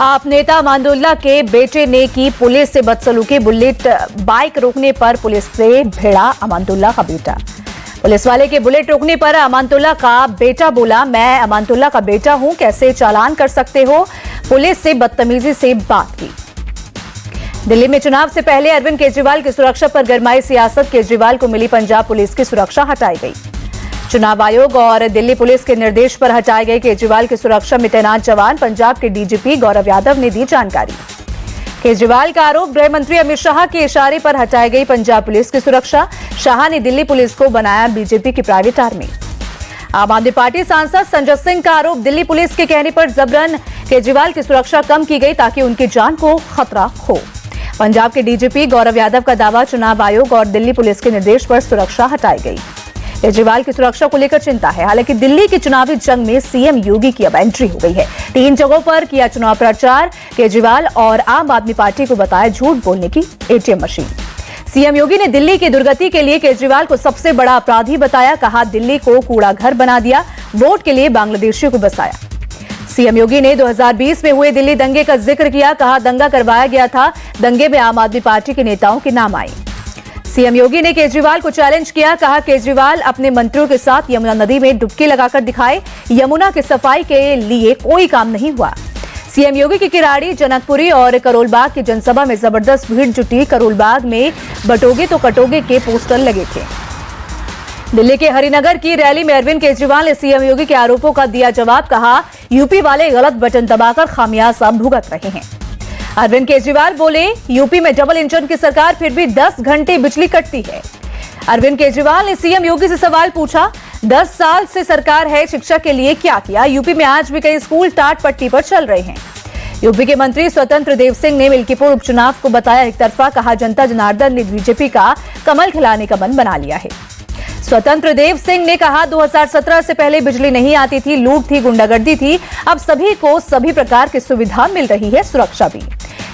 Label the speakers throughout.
Speaker 1: आप नेता अमानुल्लाह के बेटे ने की पुलिस से बदसलूकी। बुलेट बाइक रोकने पर पुलिस से भिड़ा अमानुल्लाह का बेटा। पुलिस वाले के बुलेट रोकने पर अमानुल्लाह का बेटा बोला, मैं अमानुल्लाह का बेटा हूं, कैसे चालान कर सकते हो। पुलिस से बदतमीजी से बात की। दिल्ली में चुनाव से पहले अरविंद केजरीवाल की सुरक्षा पर गरमाई सियासत। केजरीवाल को मिली पंजाब पुलिस की सुरक्षा हटाई गई। चुनाव आयोग और दिल्ली पुलिस के निर्देश पर हटाए गए केजरीवाल की सुरक्षा में तैनात जवान। पंजाब के डीजीपी गौरव यादव ने दी जानकारी। केजरीवाल का आरोप, गृह मंत्री अमित शाह के इशारे पर हटाई गई पंजाब पुलिस की सुरक्षा। शाह ने दिल्ली पुलिस को बनाया बीजेपी की प्राइवेट आर्मी। आम आदमी पार्टी सांसद संजय सिंह का आरोप, दिल्ली पुलिस के कहने पर जबरन केजरीवाल की सुरक्षा कम की गई ताकि उनकी जान को खतरा हो। पंजाब के डीजीपी गौरव यादव का दावा, चुनाव आयोग और दिल्ली पुलिस के निर्देश पर सुरक्षा हटाई गई। केजरीवाल की सुरक्षा को लेकर चिंता है। हालांकि दिल्ली की चुनावी जंग में सीएम योगी की अब एंट्री हो गई है। 3 जगहों पर किया चुनाव प्रचार। केजरीवाल और आम आदमी पार्टी को बताया झूठ बोलने की एटीएम मशीन। सीएम योगी ने दिल्ली की दुर्गति के लिए केजरीवाल को सबसे बड़ा अपराधी बताया। कहा, दिल्ली को कूड़ा घर बना दिया, वोट के लिए बांग्लादेशियों को बसाया। सीएम योगी ने 2020 में हुए दिल्ली दंगे का जिक्र किया। कहा, दंगा करवाया गया था, दंगे में आम आदमी पार्टी के नेताओं के नाम आए। सीएम योगी ने केजरीवाल को चैलेंज किया। कहा, केजरीवाल अपने मंत्रियों के साथ यमुना नदी में डुबकी लगाकर दिखाए, यमुना की सफाई के लिए कोई काम नहीं हुआ। सीएम योगी की किराड़ी, जनकपुरी और करोलबाग की जनसभा में जबरदस्त भीड़ जुटी। करोलबाग में बटोगे तो कटोगे के पोस्टर लगे थे। दिल्ली के हरिनगर की रैली में अरविंद केजरीवाल ने सीएम योगी के आरोपों का दिया जवाब। कहा, यूपी वाले गलत बटन दबाकर खामियाजा भुगत रहे हैं। अरविंद केजरीवाल बोले, यूपी में डबल इंजन की सरकार, फिर भी 10 घंटे बिजली कटती है। अरविंद केजरीवाल ने सीएम योगी से सवाल पूछा, 10 साल से सरकार है, शिक्षा के लिए क्या किया। यूपी में आज भी कई स्कूल टाट पट्टी पर चल रहे हैं। यूपी के मंत्री स्वतंत्र देव सिंह ने मिल्कीपुर उपचुनाव को बताया एक तरफा। कहा, जनता जनार्दन ने बीजेपी का कमल खिलाने का मन बना लिया है। स्वतंत्र देव सिंह ने कहा, 2017 से पहले बिजली नहीं आती थी, लूट थी, गुंडागर्दी थी, अब सभी को सभी प्रकार की सुविधा मिल रही है, सुरक्षा भी।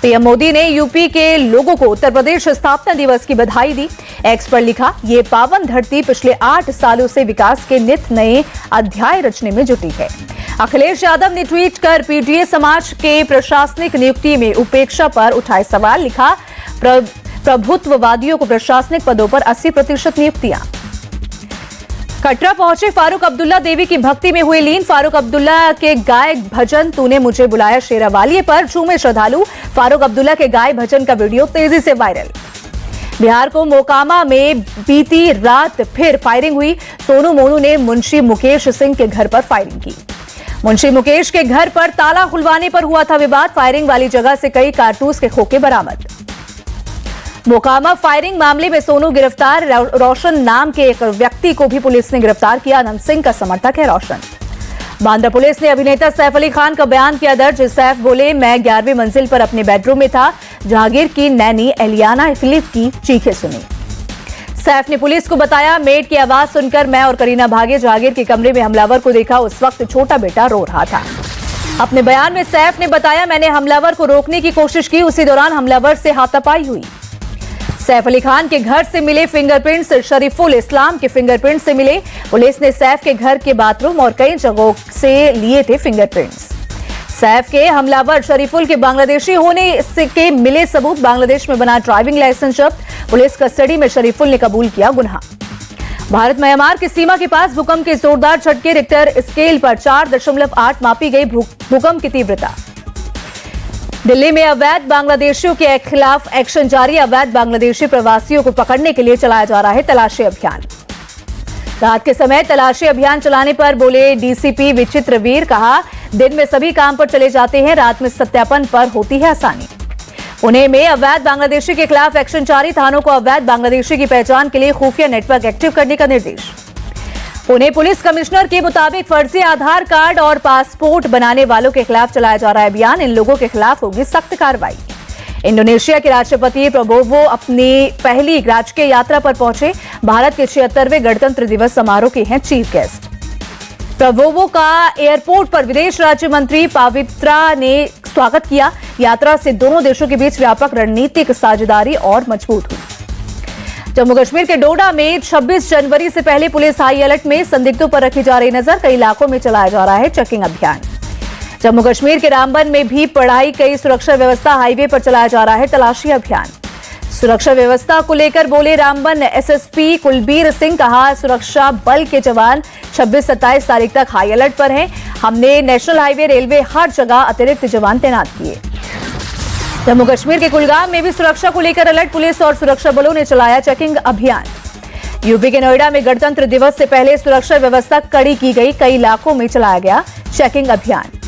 Speaker 1: पीएम मोदी ने यूपी के लोगों को उत्तर प्रदेश स्थापना दिवस की बधाई दी। एक्स पर लिखा, ये पावन धरती पिछले 8 सालों से विकास के नित नए अध्याय रचने में जुटी है। अखिलेश यादव ने ट्वीट कर पीटीए समाज के प्रशासनिक नियुक्ति में उपेक्षा पर उठाए सवाल। लिखा, प्रभुत्ववादियों को प्रशासनिक पदों पर 80% नियुक्तियां। कटरा पहुंचे फारूक अब्दुल्ला, देवी की भक्ति में हुए लीन। फारूक अब्दुल्ला के गाय भजन तूने मुझे बुलाया शेरावालिए पर झूमे श्रद्धालु। फारूक अब्दुल्ला के गाय भजन का वीडियो तेजी से वायरल। बिहार को मोकामा में बीती रात फिर फायरिंग हुई। सोनू मोनू ने मुंशी मुकेश सिंह के घर पर फायरिंग की। मुंशी मुकेश के घर पर ताला खुलवाने पर हुआ था विवाद। फायरिंग वाली जगह से कई कारतूस के खोखे बरामद। मोकामा फायरिंग मामले में सोनू गिरफ्तार। रोशन नाम के एक व्यक्ति को भी पुलिस ने गिरफ्तार किया। अनंत सिंह का समर्थक है रोशन। बांद्रा पुलिस ने अभिनेता सैफ अली खान का बयान किया दर्ज। सैफ बोले, मैं 11वीं मंजिल पर अपने बेडरूम में था, जहांगीर की नैनी एलियाना फिलिप की चीखें सुनी। सैफ ने पुलिस को बताया, मेड की आवाज सुनकर मैं और करीना भागे, जहांगीर के कमरे में हमलावर को देखा, उस वक्त छोटा बेटा रो रहा था। अपने बयान में सैफ ने बताया, मैंने हमलावर को रोकने की कोशिश की, उसी दौरान हमलावर से हाथापाई हुई। सैफ अली खान के घर से मिले फिंगरप्रिंट्स शरीफुल इस्लाम के फिंगरप्रिंट से मिले। पुलिस ने सैफ के घर के बाथरूम और कई जगहों से लिए थे फिंगरप्रिंट्स। सैफ के हमलावर शरीफुल के बांग्लादेशी होने के मिले सबूत। बांग्लादेश में बना ड्राइविंग लाइसेंस जब्त। पुलिस कस्टडी में शरीफुल ने कबूल किया गुनाह। भारत म्यांमार की सीमा के पास भूकंप के जोरदार झटके। रिक्टर स्केल पर 4.8 मापी गई भूकंप की तीव्रता। दिल्ली में अवैध बांग्लादेशियों के खिलाफ एक्शन जारी। अवैध बांग्लादेशी प्रवासियों को पकड़ने के लिए चलाया जा रहा है तलाशी अभियान। रात के समय तलाशी अभियान चलाने पर बोले डीसीपी विचित्र वीर। कहा, दिन में सभी काम पर चले जाते हैं, रात में सत्यापन पर होती है आसानी। पुणे में अवैध बांग्लादेशी के खिलाफ एक्शन जारी। थानों को अवैध बांग्लादेशी की पहचान के लिए खुफिया नेटवर्क एक्टिव करने का निर्देश। पुणे पुलिस कमिश्नर के मुताबिक फर्जी आधार कार्ड और पासपोर्ट बनाने वालों के खिलाफ चलाया जा रहा है अभियान। इन लोगों के खिलाफ होगी सख्त कार्रवाई। इंडोनेशिया के राष्ट्रपति प्रबोवो अपनी पहली राजकीय यात्रा पर पहुंचे। भारत के 76वें गणतंत्र दिवस समारोह के हैं चीफ गेस्ट। प्रबोवो का एयरपोर्ट पर विदेश राज्य मंत्री पवित्रा ने स्वागत किया। यात्रा से दोनों देशों के बीच व्यापक रणनीतिक साझेदारी और मजबूत हुई। जम्मू कश्मीर के डोडा में 26 जनवरी से पहले पुलिस हाई अलर्ट में। संदिग्धों पर रखी जा रही नजर। कई इलाकों में चलाया जा रहा है चेकिंग अभियान। जम्मू कश्मीर के रामबन में भी पढ़ाई कई सुरक्षा व्यवस्था हाईवे पर चलाया जा रहा है तलाशी अभियान। सुरक्षा व्यवस्था को लेकर बोले रामबन एसएसपी कुलबीर सिंह, कहा सुरक्षा बल के जवान 26-27 तारीख तक हाई अलर्ट पर हैं। हमने नेशनल हाईवे, रेलवे, हर जगह अतिरिक्त जवान तैनात किए। जम्मू कश्मीर के कुलगाम में भी सुरक्षा को लेकर अलर्ट, पुलिस और सुरक्षा बलों ने चलाया चेकिंग अभियान। यूपी के नोएडा में गणतंत्र दिवस से पहले सुरक्षा व्यवस्था कड़ी की गई, कई इलाकों में चलाया गया चेकिंग अभियान।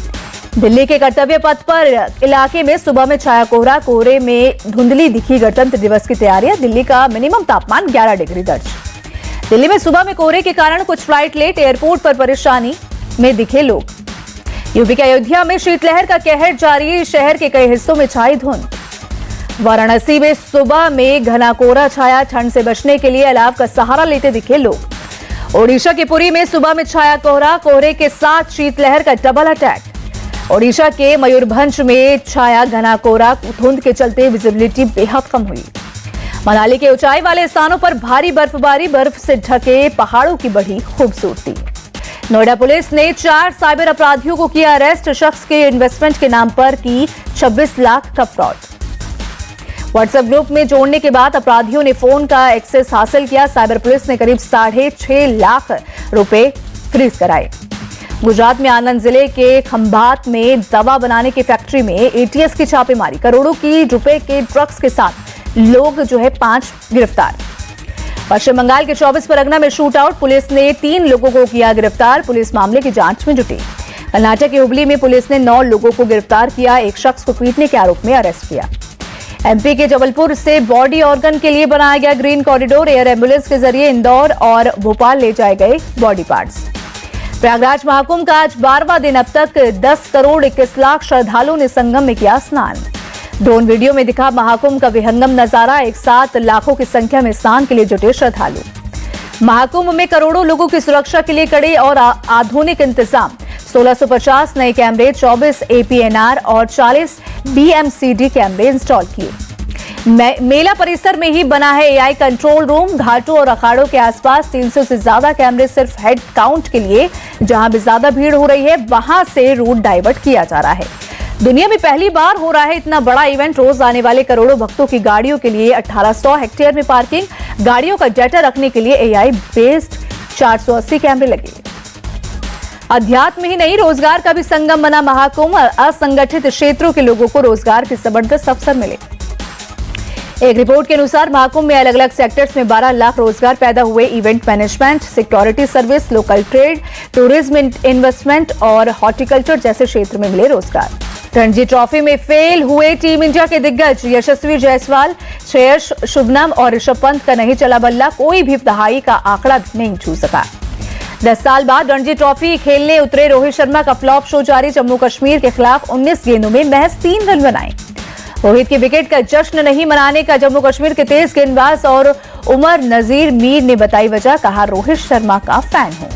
Speaker 1: दिल्ली के कर्तव्य पथ पर इलाके में सुबह में छाया कोहरा, कोहरे में धुंधली दिखी गणतंत्र दिवस की तैयारियां। दिल्ली का मिनिमम तापमान 11 डिग्री दर्ज। दिल्ली में सुबह में कोहरे के कारण कुछ फ्लाइट लेट, एयरपोर्ट पर परेशानी में दिखे लोग। यूपी के अयोध्या में शीतलहर का कहर जारी, शहर के कई हिस्सों में छाई धुंध। वाराणसी में सुबह में घना कोहरा छाया, ठंड से बचने के लिए अलाव का सहारा लेते दिखे लोग। ओडिशा के पुरी में सुबह में छाया कोहरा, कोहरे के साथ शीतलहर का डबल अटैक। ओडिशा के मयूरभंज में छाया घना कोहरा, धुंध के चलते विजिबिलिटी बेहद कम हुई। मनाली के ऊंचाई वाले स्थानों पर भारी बर्फबारी, बर्फ से ढके पहाड़ों की बढ़ी खूबसूरती। नोएडा पुलिस ने 4 साइबर अपराधियों को किया अरेस्ट, शख्स के इन्वेस्टमेंट के नाम पर की 26 लाख का फ्रॉड। व्हाट्सएप ग्रुप में जोड़ने के बाद अपराधियों ने फोन का एक्सेस हासिल किया। साइबर पुलिस ने करीब 6.5 लाख रुपए फ्रीज कराए। गुजरात में आनंद जिले के खंभात में दवा बनाने की फैक्ट्री में एटीएस की छापेमारी, करोड़ों की रुपए के ड्रग्स के साथ लोग 5 गिरफ्तार। पश्चिम बंगाल के 24 परगना में शूट आउट, पुलिस ने 3 लोगों को किया गिरफ्तार, पुलिस मामले की जांच में जुटी। कर्नाटक के हुबली में पुलिस ने 9 लोगों को गिरफ्तार किया, एक शख्स को पीटने के आरोप में अरेस्ट किया। एमपी के जबलपुर से बॉडी ऑर्गन के लिए बनाया गया ग्रीन कॉरिडोर, एयर एम्बुलेंस के जरिए इंदौर और भोपाल ले जाए गए बॉडी पार्ट्स। प्रयागराज महाकुंभ का आज 12वां दिन, अब तक 10 करोड़ 21 लाख श्रद्धालुओं ने संगम में किया स्नान। ड्रोन वीडियो में दिखा महाकुंभ का विहंगम नजारा, एक साथ लाखों की संख्या में स्नान के लिए जुटे श्रद्धालु। महाकुंभ में करोड़ों लोगों की सुरक्षा के लिए कड़े और आधुनिक इंतजाम, 1650 नए कैमरे, 24 एपीएनआर और 40 बीएमसीडी कैमरे इंस्टॉल किए। मेला परिसर में ही बना है एआई कंट्रोल रूम, घाटों और अखाड़ों के आसपास 300 से ज्यादा कैमरे सिर्फ हेड काउंट के लिए, जहां भी ज्यादा भीड़ हो रही है वहां से रूट डाइवर्ट किया जा रहा है। दुनिया में पहली बार हो रहा है इतना बड़ा इवेंट, रोज आने वाले करोड़ों भक्तों की गाड़ियों के लिए 1800 हेक्टेयर में पार्किंग, गाड़ियों का डाटा रखने के लिए एआई बेस्ड 480 कैमरे लगे। अध्यात्म ही नहीं, रोजगार का भी संगम बना महाकुंभ, असंगठित क्षेत्रों के लोगों को रोजगार के जबरदस्त अवसर मिले। एक रिपोर्ट के अनुसार महाकुंभ में अलग अलग सेक्टर्स में 12 लाख रोजगार पैदा हुए। Event management, security service, local trade, tourism, investment और हॉर्टिकल्चर जैसे क्षेत्र में मिले रोजगार। रणजी ट्रॉफी में फेल हुए टीम इंडिया के दिग्गज यशस्वी जायसवाल, श्रेयस शुभनम और ऋषभ पंत का नहीं चला बल्ला, कोई भी दहाई का आंकड़ा नहीं छू सका। 10 साल बाद रणजी ट्रॉफी खेलने उतरे रोहित शर्मा का फ्लॉप शो जारी, जम्मू कश्मीर के खिलाफ 19 गेंदों में महज 3 रन बनाए। रोहित की विकेट का जश्न नहीं मनाने का जम्मू कश्मीर के तेज गेंदबाज और उमर नजीर मीर ने बताई वजह, कहा रोहित शर्मा का फैन हूं।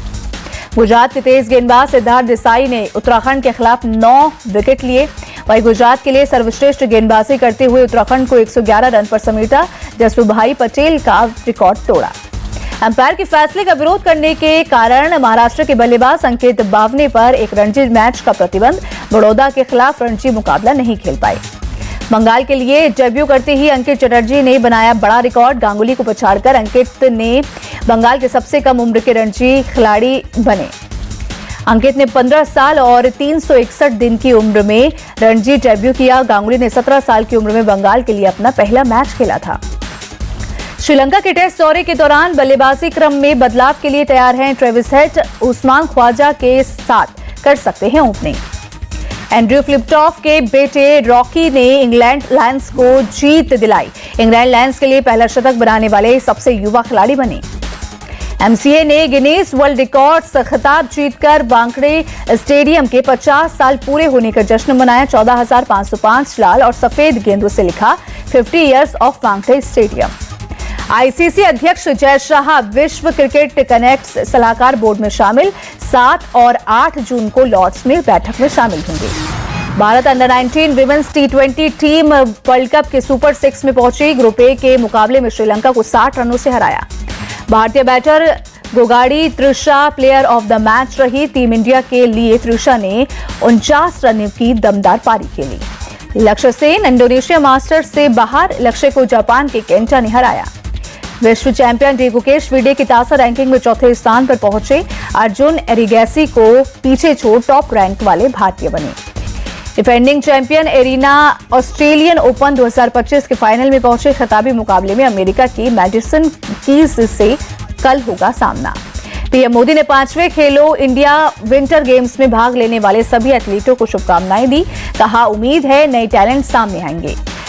Speaker 1: गुजरात के तेज गेंदबाज सिद्धार्थ देसाई ने उत्तराखंड के खिलाफ 9 विकेट लिए। वहीं गुजरात के लिए सर्वश्रेष्ठ गेंदबाजी करते हुए उत्तराखंड को 111 रन पर समेटा, जसुभाई पटेल का रिकॉर्ड तोड़ा। अंपायर के फैसले का विरोध करने के कारण महाराष्ट्र के बल्लेबाज अंकित बावने पर एक रणजी मैच का प्रतिबंध, बड़ौदा के खिलाफ रणजी मुकाबला नहीं खेल पाए। बंगाल के लिए डेब्यू करते ही अंकित चटर्जी ने बनाया बड़ा रिकॉर्ड, गांगुली को पछाड़कर अंकित ने बंगाल के सबसे कम उम्र के रणजी खिलाड़ी बने। अंकित ने 15 साल और 361 दिन की उम्र में रणजी डेब्यू किया। गांगुली ने 17 साल की उम्र में बंगाल के लिए अपना पहला मैच खेला था। श्रीलंका के टेस्ट दौरे के दौरान बल्लेबाजी क्रम में बदलाव के लिए तैयार हैं ट्रेविस हेड, उस्मान ख्वाजा के साथ कर सकते हैं ओपनिंग। एंड्रयू फ्लिपटॉफ के बेटे रॉकी ने इंग्लैंड लायंस को जीत दिलाई, इंग्लैंड लायंस के लिए पहला शतक बनाने वाले सबसे युवा खिलाड़ी बने। एमसीए ने गिनीज वर्ल्ड रिकॉर्ड्स खिताब जीतकर वानखेड़े स्टेडियम के 50 साल पूरे होने का जश्न मनाया। 14,505 लाल और सफेद गेंदों से लिखा 50 years of Wankhede stadium. ICC अध्यक्ष जय शाह विश्व क्रिकेट कनेक्ट सलाहकार बोर्ड में शामिल, 7 और 8 जून को लॉर्ड्स में बैठक में शामिल होंगे। Bharat under 19 women's T20 team world cup के सुपर 6 में पहुंची, ग्रुप ए के मुकाबले में श्रीलंका को 60 रनों से हराया। भारतीय batter Gongadi Trisha player of the match रही। टीम इंडिया के लिए त्रिशा ने 49 रनों की दमदार पारी खेली। लक्ष्य सेन इंडोनेशिया मास्टर्स से बाहर, लक्ष्य को जापान के केंटा ने हराया। विश्व चैंपियन डी गुकेश विडे की तासा रैंकिंग में चौथे स्थान पर पहुंचे। अर्जुन एरिगैसी को पीछे छोड़ टॉप रैंक वाले भारतीय बने। Defending champion arena Australian open 2025 के फाइनल में पहुंचे। खिताबी मुकाबले में अमेरिका की मैडिसन कीज से कल होगा सामना। पीएम मोदी ने 5वें खेलो इंडिया विंटर गेम्स में भाग लेने वाले सभी एथलीटों को शुभकामनाएं दी। कहा, उम्मीद है नए टैलेंट सामने आएंगे।